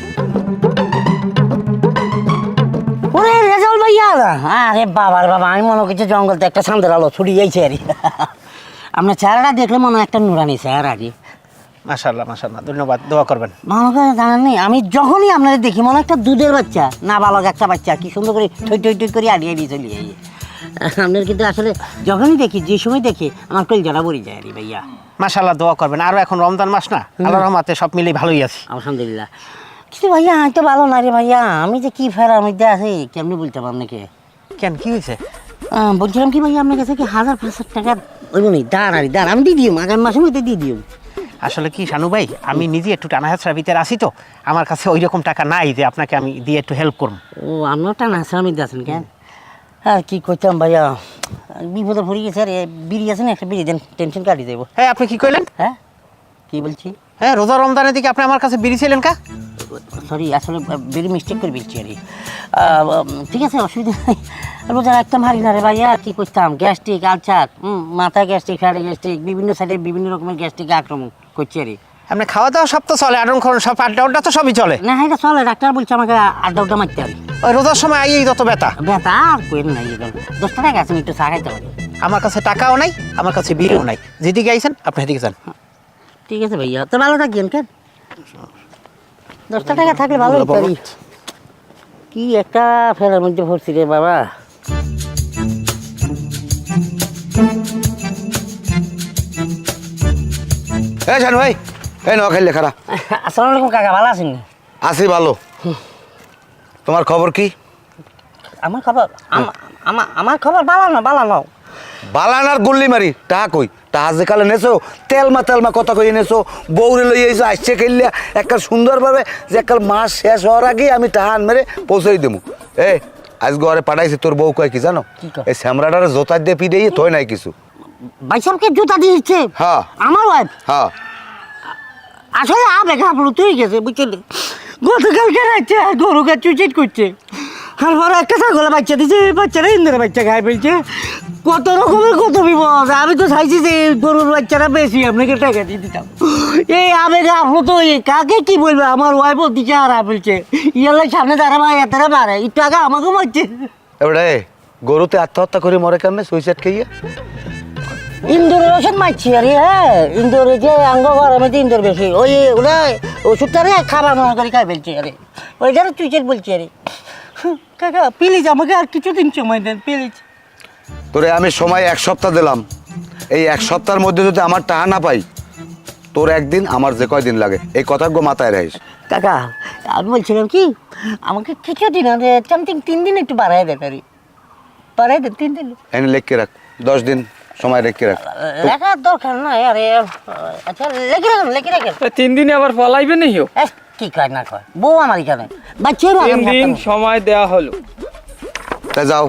ওরে রেজাল ভাইয়া, আরে বাবার বাবা, আমি মনে করছি জঙ্গলতে একটা সান্দের আলো ছুটি যাইছে আর আপনার চেহারাটা দেখলে মনে হয় একটা নুরানি চেহারা আর মাশাআল্লাহ মাশাআল্লাহ, ধন্যবাদ, দোয়া করবেন। মনে করে জানেন নি, আমি যখনই আপনাদের দেখি মনে হয় একটা দুধের বাচ্চা, না বালক একটা বাচ্চা, কি সুন্দর করে ঠই ঠই ঠই করে আড়িয়ে দিয়ে চলে যাই আপনার। কিন্তু আসলে যখনই দেখি, যে সময় দেখি, আমার কলজাটা ভরে যায় আর ভাইয়া। মাশাআল্লাহ, দোয়া করবেন। আরও এখন রমজান মাস না, আল্লাহর রহমতে সব মিলেই ভালোই আছি আলহামদুলিল্লাহ। কিন্তু ভাইয়া আমি তো ভালো না রে ভাইয়া, আমি যে কি ফেরার মধ্যে আছি কেমনি বলতাম আপনাকে। কেন, কি হয়েছে? বলছিলাম কি ভাইয়া, আপনার কাছে কি 1000-500 টাকা ওই নেই? দাঁড় আমি দিয়ে দিও, আগামী মাসের মধ্যে দিয়ে দিও। আসলে কি শানু ভাই, আমি নিজে একটু টানা হেঁচড়ার ভিতরে আসি, তো আমার কাছে ওই রকম টাকা নাই যে আপনাকে আমি দিয়ে একটু হেল্প করব। ও আপনার টানা হেঁচড়ার মধ্যে আছেন কেন? আর কি করতাম ভাইয়া, বিপদে পড়ে গেছে। আর বিড়ি আছে না, একটা বিড়ি দেন, টেনশন কাটিয়ে দেবো। হ্যাঁ, আপনি কি কইলেন? হ্যাঁ কি বলছি? হ্যাঁ, রোজা রমজানের দিকে আপনি আমার কাছে বিড়ি ছিলেন কা? সরি, আসলে বেরি মিস্টেক করে বলছি আর ঠিক আছে, অসুবিধা নেই। রোজা রাখতাম হারি না রে ভাইয়া, কি করতাম, গ্যাস্ট্রিক, আলসার, মাথায় গ্যাস্ট্রিক, ফ্যাটে গ্যাস্ট্রিক, বিভিন্ন সাইডে বিভিন্ন রকমের গ্যাস্ট্রিক আক্রমণ করছি আর আপনি খাওয়া দাওয়া সব তো চলে, আডন খরণ সব, আড্ডা তো সবই চলে না। হ্যাঁ চলে, ডাক্তার বলছে আমাকে আড্ডা মারতে পারি। ওই রোজার সময় আইয়েই যত ব্যথা ব্যথা আর কোয়েন নাই, 10 টাকা আছে, একটু চা খাইতে পারি। আমার কাছে টাকাও নাই, আমার কাছে বিড়িও নাই, যেদিকে আইছেন আপনি সেদিকে যান। ঠিক আছে ভাইয়া, তো ভালো থাকবেন কেন? 10 টাকা থাকলে ভালো হতো। কি একটা ফেরার মধ্যে ভরছি রে বাবা। জানো ভাই, এই নোয়াখালী লেখারা। আসসালামু আলাইকুম কাকা, ভালো আছেন? আছি ভালো। তোমার খবর কি? আমার খবর আমার খবর ভালো না। বালানার গুল্লি মারি টাহা কই? টাহা যে কালে নেছো তেলমা কথা কই নেছো, বউরে লই আইছো, আসছে খেললে একটা সুন্দরভাবে যে একটা মাস শেষ হওয়ার আগে আমি টাহা মেরে পৌঁছাই দেবো। আজ ঘরে পাঠাইছি, তোর বউ কয় কি জানো? এই শ্যামরাটার জোতা দিয়ে পিড়ে থই নাই কিছু। ভাই সাহেবকে জুতা দিয়েছে? হ্যাঁ। আমার ওয়াইফ? হ্যাঁ। আসলে আবেগ আপ্লুত হয়ে গেছে বুঝছেন। গতকালকে রাখছে আর গরুকে চুচিট করছে, আর পরে একটা ছাগলে বাচ্চা দিচ্ছে, বাচ্চারা ইন্দ্রের বাচ্চা খাই ফেলছে। কত রকমের কত বিপদ। আমি তো চাইছি যে গরুর বাচ্চারা বেশি আপনাকে টাকা দিয়ে দিতাম। এই আবেগ আপ্লুত হয়ে কাকে কি বলবে, আমার ওয়াইফও দিচ্ছে হারা ফেলছে। ইয়ালে সামনে দাঁড়া ভাই এতটা মারে, একটু আগে আমাকে মারছে। এবারে গরুতে আত্মহত্যা করে মরে কেমনে, সুইসাইড খেয়ে? ইন্দোরের ওষুধ মারছি আরে। হ্যাঁ, ইন্দোরে যে আঙ্গ গরমে ইন্দোর বেশি, ওরা ওষুধটা রে খাবার মনে করে খাই ফেলছে আরে, ওইটারে চুইচেট বলছি আরে। কাকা প্লিজ আমাকে আর কিছুদিন সময় দেন প্লিজ। তোরে আমি সময় 1 সপ্তাহ দিলাম, এই 1 সপ্তাহের মধ্যে যদি আমার টাকা না পাই, তোর একদিন আমার যে কয়দিন লাগে, এই কথাগুলো মাথায় রাখিস। কাকা আমি বলছিলাম কি, আমাকে কিছুদিন আরে সামথিং 3 দিন একটু বাড়াই দেন আরে, বাড়াই দেন 3 দিন। এনে লেখকে রাখ, 10 দিন সময় রেখে রাখ। লেখার দরকার নাই আরে। আচ্ছা লেখে রাখেন। 3 দিনে আবার পলাইবে না হিও? কি কয় না কয়, বউ আমার এখানে বাচ্চা 3 দিন সময় দেয়া হলো। তা যাও।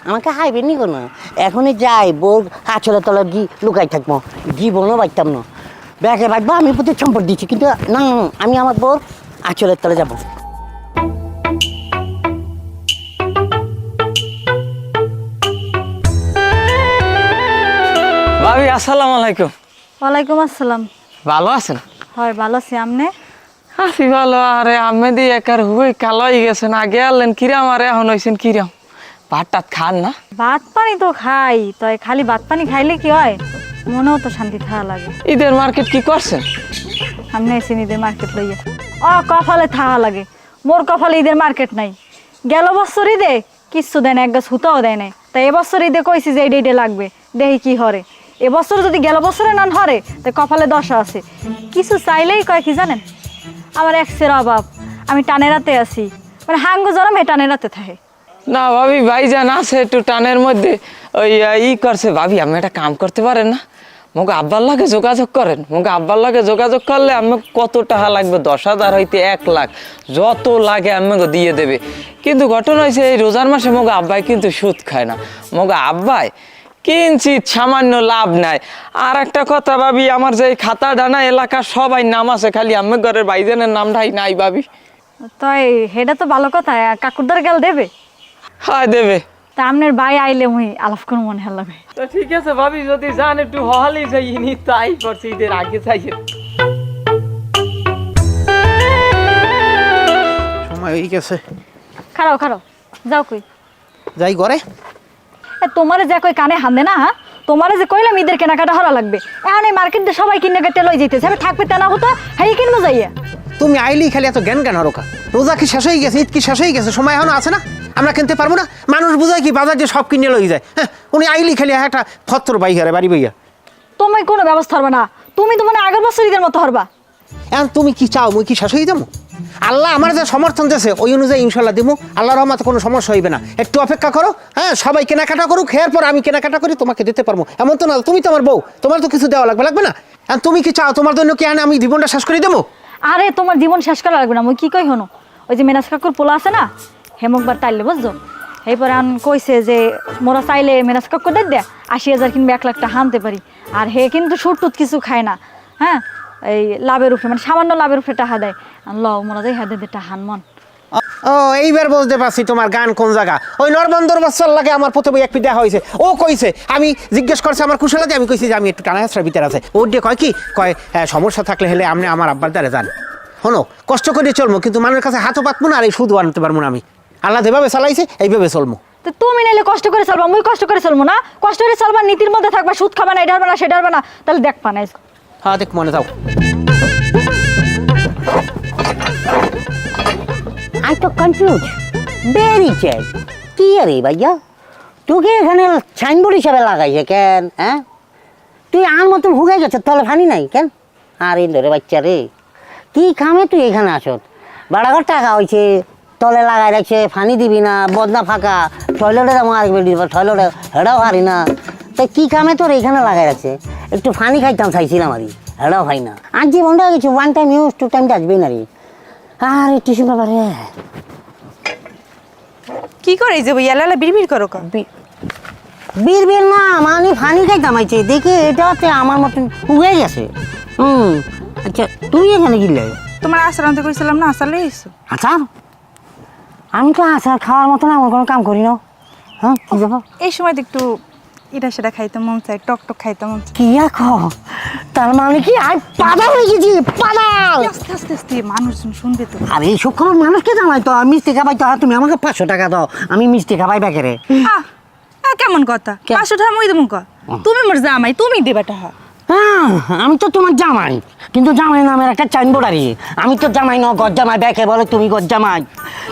আমাকে হাইবেন নি কোনো, এখনই যাই বউ আছলে তলে লুকাই থাকবো, জীবনও বাঁচতাম না। ব্যাগে বাঁচবো, আমি প্রতি সম্পদ দিচ্ছি, কিন্তু না, আমি আমার বউর আছলের তলে যাবো। ভাবি আসসালামু আলাইকুম। ওয়ালাইকুম আসসালাম। ভালো আছেন? হয় ভালো আছি, আপনি? আছি ভালো। আরে আমি দি একার হুই কালো হয়ে গেছেন, আগে আনলেন কিরাম আর এখন হয়েছেন কিরাম। ভাত টাত খান না? ভাত পানি তো খাই, তো খালি ভাত পানি খাইলে কি হয়, মনেও তো শান্তি থাকা লাগে। ঈদের মার্কেট কি করছেন? আপনি এসেন ঈদের মার্কেট লইয়া? কপালে থাকা লাগে, মোর কপালে ঈদের মার্কেট নাই। গেল বছর ঈদে কিচ্ছু দেয় না, এক গাছ হুতাও দেয় নাই। তাই এবছর ঈদে কইছি যে এইটা লাগবে, দেখি কি হরে। এবছর যদি গেল বছরে না ধরে তো কপালে দশা আছে। কিছু চাইলেই কয় কি জানেন, আমার এক্সের অভাব, আমি টানে রাতে আছি, মানে হাঙ্গু জরম হে টানে রাতে থাকে। না ভাবি, ভাইজান আছে একটু টানের মধ্যে, ওই করছে। ভাবি আমি একটা কাম করতে পারেন না, মোকে আব্বার লাগে যোগাযোগ করেন। মোকে আব্বার লাগে যোগাযোগ করলে আমি কত টাকা লাগবে, 10,000 হইতে 1 লাখ, যত লাগে আমাকে দিয়ে দেবে। কিন্তু ঘটনা হয়েছে এই রোজার মাসে মোকে আব্বাই কিন্তু সুদ খায় না। মোকে আব্বাই কিঞ্চিত সামান্য লাভ নাই। আর একটা কথা ভাবি, আমার যে খাতা ডানা এলাকার সবাই নাম আছে, খালি আমি ঘরের ভাইজানের নামটাই নাই ভাবি। তাই হেটা তো ভালো কথা, কাকুরদার গেল দেবে। হ্যাঁ দেবে। তা আপনার ভাই আইলে মুই আলাপ করুন মনে হল লাগে। তো ঠিক আছে ভাবি, যদি যান একটু হহালি যাইনি, তাই করছি ঈদের আগে চাইছে। সময় হয়ে গেছে, খারাও খারাও, যাও কই যাই ঘরে। তোমারে যে কই কানে হান্দে না, হ্যাঁ তোমারে যে কইলাম ঈদের কেনাকাটা হরা লাগবে, এখন এই মার্কেট দিয়ে সবাই কিনে কেটে লই যেতেছে, আমি থাকবে তা না হতো হ্যাঁ কিনবো যাইয়া। তুমি আইলেই খালি এত জ্ঞান জ্ঞান হরকা। রোজা কি শেষ হয়ে গেছে, ঈদ কি শেষ হয়ে গেছে, সময় এখনো আছে না? আমরা কিনতে পারবো না? মানুষ বুঝায় কি বাজার দিয়ে সব কিনে লই যায়। হ্যাঁ, উনি আইলেই খালি একটা ফত্তর বাই হারে বাড়ি বইয়া। তুমি কোনো ব্যবস্থা হবে না, তুমি তো মানে আগের বছর ঈদের মতো হরবা। এখন তুমি কি চাও, মুই কি শেষ হয়ে যাবো? আল্লাহ আমার যে সমর্থন দিয়েছে ওই অনুযায়ী ইনশাল্লাহ দিব। আল্লাহর রহমতে কোনো সমস্যা হইবে না। একটু অপেক্ষা করো, হ্যাঁ সবাই কেনাকাটা করুক, এর পর আমি কেনাকাটা করি তোমাকে দিতে পারবো। এমন তো না তুমি তো আমার বউ, তোমার তো কিছু দেওয়া লাগবে না? এখন তুমি কি চাও, তোমার জন্য কি আমি জীবনটা শেষ করে দেবো? আরে তোমার জীবন শেষ করা লাগবে না, মুই কি কই হনো, ওই যে মেনাজ কাকুর পোলা আছে না, হেমকবার তাইলে বুঝছো, এরপরে আন কইছে যে মোরা চাইলে মেনাজ কাকুর দেয় 80,000 কিংবা 1 লাখ টাকা আনতে পারি। আর হে কিন্তু সুট টুট কিছু খায় না, হ্যাঁ এই লাভের উপরে মানে সামান্য লাভের উপরে টাকা দেয়। লও মোরা যাই হ্যাঁ দে টাকা হানমন। ও এইবার বুঝতে পারছি তোমার গান কোন জায়গা। ওই নরবন্দর বাচ্চার লাগে আমার প্রথমে এক পিঠা হয়েছে, ও কইছে, আমি জিজ্ঞেস করছি আমার কুশলাতে, আমি কইছি যে আমি একটু টানা হাসরার ভিতরে আছে। ওর দিয়ে কয় কি কয়, সমস্যা থাকলে হেলে আপনি আমার আব্বার দ্বারা যান। শোনো, কষ্ট করে চলবো, কিন্তু মানুষের কাছে হাতও পাতবো না, আর এই শুধু আনতে পারবো না আমি। আল্লাহ যেভাবে চালাইছে এইভাবে চলবো। তো তুমি নাইলে কষ্ট করে চলবা, মুই কষ্ট করে চলবো না? কষ্ট করে চলবা, নীতির মধ্যে থাকবা, সুদ খাবা না, এটা হবে না সেটা হবে না, তাহলে দেখবা না। হ্যাঁ দেখ মনে যাও। I তো কনফিউজ, ভেরি চ্যাট। কি আরে ভাইয়া, তোকে এখানে সাইনবোর্ড হিসাবে লাগাইছে কেন? হ্যাঁ তুই আর মতন হুগে গেছে, তলে ফানি নাই কেন? আর এই ধরে বাচ্চা রে, কি কামে তুই এখানে আসত? বাড়াঘর টাকা হয়েছে, তলে লাগাই রাখছে, ফানি দিবি না, বদনা ফাঁকা, টয়লেটে যাবো আরেক বের দিব, টয়লেটে হেডাও হারি না। তাই কি কামে তোর এখানে লাগাই রাখছে? একটু ফানি খাইতাম চাইছিলাম আরই, হেডাও খাই না। আর জীবনটা হয়ে গেছে, 1 টাইম ইউজ 2 টাইম আসবেই না রে। আর টিউশন ব্যাপারে কি করে যে বইয়া লালা বিড়বিড় করো কা? বীর না মানে ফানি খাইতাম আইছে, দেখে এটাতে আমার মতন উগে গেছে। আচ্ছা তুই এখানে গিলে তোমার আচার আনতে কইছিলাম না, আচার লই আইছো? আচার? আমি তো আচার খাওয়ার মতন আমার কোনো কাম করি না। হ্যাঁ কি যাবো এই সময় তো একটু এটা সেটা খাইতে মন চায়, টক টক খাইতে মন চায়। কি খাও? তার মানে কি আই পাগল হয়ে গেছি, পাগল। আস্তে আস্তে আস্তে মানুষজন শুনবে তো। আর এইসব খবর মানুষকে জানাই তো, মিষ্টি খাবাই তো, তুমি আমাকে 500 টাকা দাও, আমি মিষ্টি খাবাই বেকারে। কেমন কথা? 500 টাকা মই দেবো কা? তুমি মোর জামাই, তুমি দেবা টাকা। হ্যাঁ আমি তো তোমার জামাই, কিন্তু জামাই নামের একটা সাইনবোর্ড আরি। আমি তো জামাই ন, গজ জামাই, ব্যাকে বলে তুমি গজ জামাই।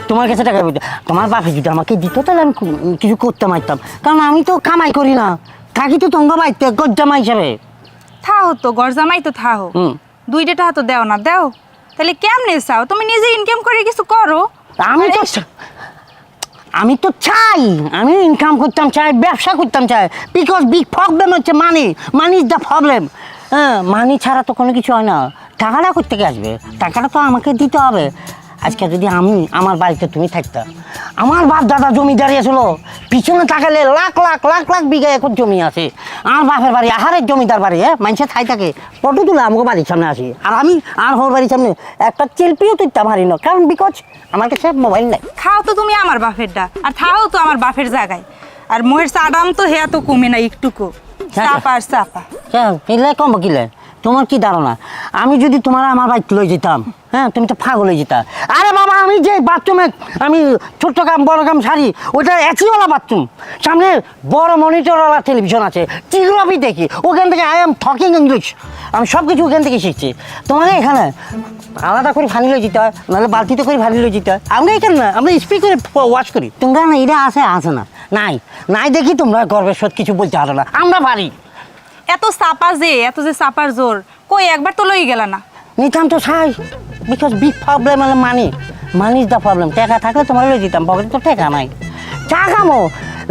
তোমার কাছে টাকা পেতে, তোমার বাপে যদি আমাকে দিত তাহলে আমি কিছু করতে পারতাম, কারণ আমি তো কামাই করি না, থাকি তো তোমার বাড়িতে গজ জামাই হিসাবে। থাও তো গর জামাই তো থাও, 2টা টাকা তো দেও না, দেও তাহলে কেমনে চাও? তুমি নিজে ইনকাম করে কিছু করো। আমি তো চাই, আমি ইনকাম করতাম চাই, ব্যবসা করতাম চাই, বিকজ বিগ প্রবলেম হচ্ছে money. Money is the problem. হ্যাঁ মানি ছাড়া তো কোনো কিছু হয় না। টাকাটা কোত্থেকে আসবে? টাকাটা তো আমাকে দিতে হবে। আজকে যদি আমি আমার বাড়িতে তুমি থাকতাম, আমার বাপ দাদা জমিদারি ছিল, পিছনে তাকালে লাখ লাখ লাখ লাখ বিঘা এখন জমি আছে। আমার বাপের বাড়ি আহারের জমিদার বাড়ি, হ্যাঁ মানুষের ঠাই থাকে, ফটো তুলে আমাকে বাড়ির সামনে আসি, আর আমি আর হোর বাড়ির সামনে একটা চেলপিও তুলতে পারি না, কারণ বিকজ আমার কাছে মোবাইল নাই। খাও তো তুমি আমার বাপেরটা, আর থাও তো আমার বাপের জায়গায়। আর মোহের চাদাম তো হেয়া তো কমে না একটুকু, চাপা আর চাপা। কিনলে কম কিনলে তোমার কি ধারণা? আমি যদি তোমার আমার বাড়িতে লই যেতাম, হ্যাঁ তুমি তো পাগল হয়ে যেতা। আরে বাবা আমি যে বাথরুমে আমি ছোট্ট কাম বড় কাম সারি, ওইটা এসিওয়ালা বাথরুম, সামনে বড় মনিটরওয়ালা টেলিভিশন আছে, টিভি দেখি, ওখান থেকে আই এম টকিং ইংলিশ, আমি সব কিছু ওখান থেকে শিখছি। তোমাকে এখানে আলাদা করে ফানি লই যেতে হয়, নাহলে বালতিতে করে ফানি লই যেতে হয়। আমরা এখানে না, আমরা স্পিক করে ওয়াশ করি। তোমরা না এটা আছে না, নাই নাই দেখি তোমরা গর্বের সৎ কিছু বলতে পারো না, আমরা পারি। এত চাপা এত যে চাপার জোর কই একবার তো লই গেল না। নিতাম তো চাই, বিকজ বিগ প্রবলেম হলো মানি ইজ দ্য প্রবলেম। টাকা থাকলে তোমার লই দিতাম, পকেটে তো টাকা নাই। টাকা মো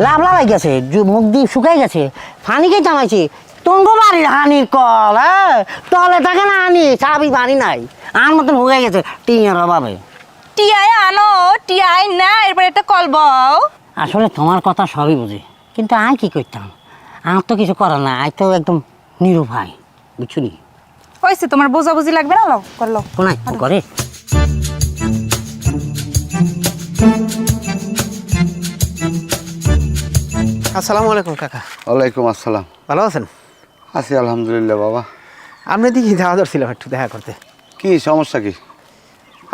লাভ লাগাই গেছে, মুখ দিয়ে শুকাই গেছে, ফানিকে জামাইছি। তোঙ্গ বাড়ির হানির কল, হ্যাঁ তলে থাকে না হানি, চাবি বাড়ি নাই, আর মতন হয়ে গেছে টিনের অভাবে। টিআই আনো, টিআই না এরপর একটা কল বউ। আসলে তোমার কথা সবই বুঝি, কিন্তু আয় কি করতাম, আমার তো কিছু করার না, আয় তো একদম নিরুপায়, বুঝছো নি? হয়েছে তোমার বোঝাবুঝি লাগবে না, লও করলো শোনাই করে। আসসালামু আলাইকুম কাকা। ওয়ালাইকুম আসসালাম। ভালো আছেন? আছি আলহামদুলিল্লাহ বাবা। আপনি দিকে যাওয়া ধরছিলাম একটু দেখা করতে। কি সমস্যা কি?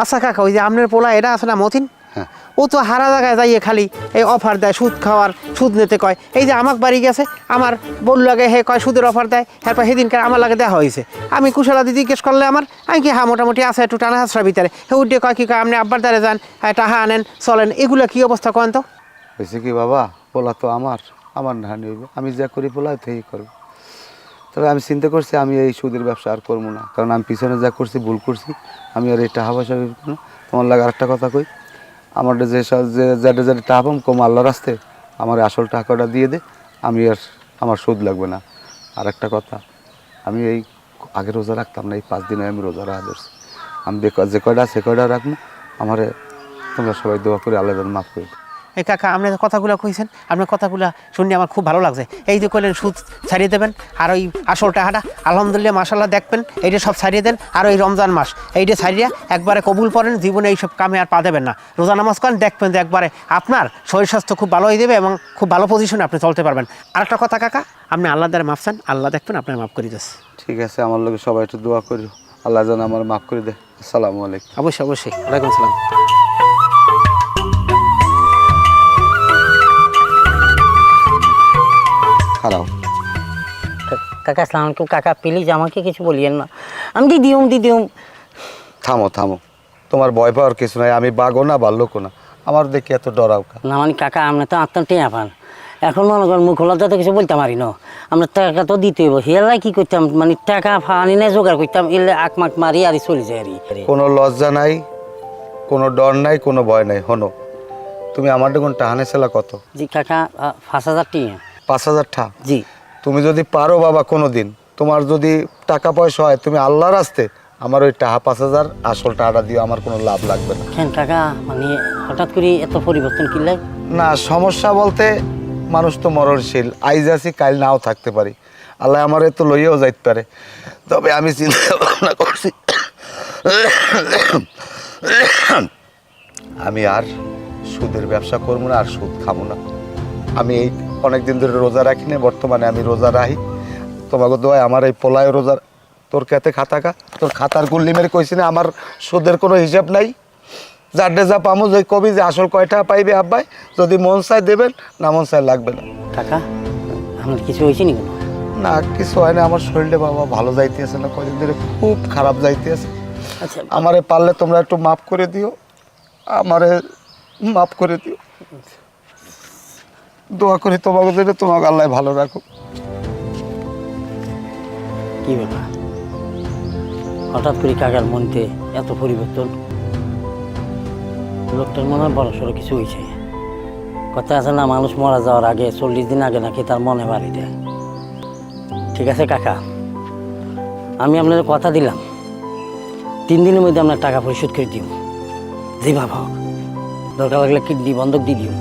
আচ্ছা কাকা, ওই যে আপনার পোলা এটা আছে না মতিন, হ্যাঁ। ও তো হারা জায়গায় যাইয়ে খালি এই অফার দেয়, সুদ খাওয়ার, সুদ নিতে কয়। এই যে আমাকে বাড়ি গেছে, আমার বল লাগে হে কয় সুদের অফার দেয়, এরপর সেদিনকার আমার লাগে দেওয়া হয়েছে। আমি কুশলাদি জিজ্ঞেস করলে আমি কি হ্যাঁ মোটামুটি আছে একটু টানা হাসরা ভিতরে, হে উঠে কয় কি কয় আপনি আব্বার দ্বারে যান, টাহা আনেন চলেন, এগুলো কি অবস্থা করেন তো? হয়েছে কি বাবা, পোলা তো আমার না হইবে, আমি যা করি পোলা তাই করবো। তবে আমি চিন্তা করছি আমি এই সুদের ব্যবসা আর করবো না, কারণ আমি পিছনে যা করছি ভুল করছি, আমি আর এই টাকা পয়সা না। তোমার লাগে আরেকটা কথা কই, আমার যে যেটা টাকা পাম কম আল্লাহ রাস্তে আমার আসল টাকাটা দিয়ে দে, আমি আর আমার সুদ লাগবে না। আর একটা কথা, আমি এই আগে রোজা রাখতাম না, এই 5 দিনে আমি রোজা রাখা ধরছি। আমি যে কয়টা সে কয়টা রাখবো, আমারে তোমরা সবাই দোয়া করে আল্লাহ যেন মাফ করে দিও। এই কাকা আপনি কথাগুলো কইছেন, আপনার কথাগুলো শুনে আমার খুব ভালো লাগছে। এই যে কইলেন সুদ ছাড়িয়ে দেবেন, আর ওই আসল টাকাটা আলহামদুলিল্লাহ মাশাল্লাহ দেখবেন, এইটা সব ছাড়িয়ে দেন। আর ওই রমজান মাস এইটা ছাড়িয়ে একবারে কবুল করেন, জীবনে এইসব কামে আর পা দেবেন না। রোজা নামাজ করেন, দেখবেন যে একবারে আপনার শরীর স্বাস্থ্য খুব ভালো হয়ে দেবে এবং খুব ভালো পজিশনে আপনি চলতে পারবেন। আর একটা কথা কাকা, আপনি আল্লাহ দ্বারা মাফ চান, আল্লাহ দেখবেন আপনার মাফ করে দিচ্ছে। ঠিক আছে, আমার লোকে সবাই একটু দোয়া করি, আল্লাহ যেন আমার মাফ করে দেয়। আসসালামু আলাইকুম। অবশ্যই অবশ্যই, ওয়ালাইকুম আসসালাম। খারাপ কাকা আসসালামু আলাইকুম। কাকা প্লিজ আমাকে কিছু বলিয়েন না, আমি দিদিউম। থামো, তোমার ভয় পাওয়ার কিছু নাই, আমি বাঘও না ভাল্লুকও না, আমার দেখি এত ডরাও কা? না মানে কাকা আপনি তো আত্মার টেয়া পান, এখন মনে করেন মুখ লজ্জা তো কিছু বলতে পারি না, আমরা টাকা তো দিতে হইব। হেলাই কি করতাম, মানে টাকা ফানি না জোগাড় করতাম, এলে আকমাক মারি আর চলে যায় আর। কোনো লজ্জা নাই, কোনো ডর নাই, কোনো ভয় নাই। হনো, তুমি আমার দেখুন টাহানে ছেলা কত? জি কাকা 5,000 টিয়া। 5,000 টাকা? জি। তুমি যদি পারো বাবা, কোনো দিন তোমার যদি টাকা পয়সা হয়, তুমি আল্লাহর রাস্তে আমার ওই টাকা 5,000 আসল টাকাটা দিও, আমার কোনো লাভ লাগবে না। কেন কাকা, মানে হঠাৎ করে এত পরিবর্তন কিনলে? না, সমস্যা বলতে মানুষ তো মরণশীল, আইজ আছি কাল নাও থাকতে পারি, আল্লাহ আমার তো লইয়াও যাইতে পারে। তবে আমি চিন্তা ভাবনা করছি আমি আর সুদের ব্যবসা করবো না, আর সুদ খাবো না। আমি এই অনেকদিন ধরে রোজা রাখি না, বর্তমানে আমি রোজা রাখি। তোমাকে দোয়ায় আমার এই পোলায় রোজা, তোর কাতে খাতাকা, তোর খাতার গুল্লি মেরে কইছি না আমার সুদের কোনো হিসাব নাই। যার যা পামো যে কবি যে আসল কয়টা পাইবে আব্বাই, যদি মন চায় দেবেন, না মন চায় লাগবে না। কাকা আমার কিছু হয়েছে নি? না কিছু হয় না, আমার শরীরটা বাবা ভালো যাইতে আছে না, কয়েকদিন ধরে খুব খারাপ যাইতে আছে। আচ্ছা আমারে পারলে তোমরা একটু মাফ করে দিও, আমারে মাফ করে দিও, দোয়া করি তোমাকে জন্য, তোমাকে আল্লাহ ভালো রাখো। কি ব্যাপার, হঠাৎ করে কাকার মনতে এত পরিবর্তন? লোকটার মনে হয় বড় সড়ো কিছু হয়েছে। কথা আছে না, মানুষ মারা যাওয়ার আগে 40 দিন আগে নাকি তার মনে বাড়ি দেয়। ঠিক আছে কাকা, আমি আপনাদের কথা দিলাম 3 দিনের মধ্যে আপনার টাকা পরিশোধ করে দিব, যেভাবে হোক, দরকার লাগলে কিডনি বন্ধক দিয়ে দিও।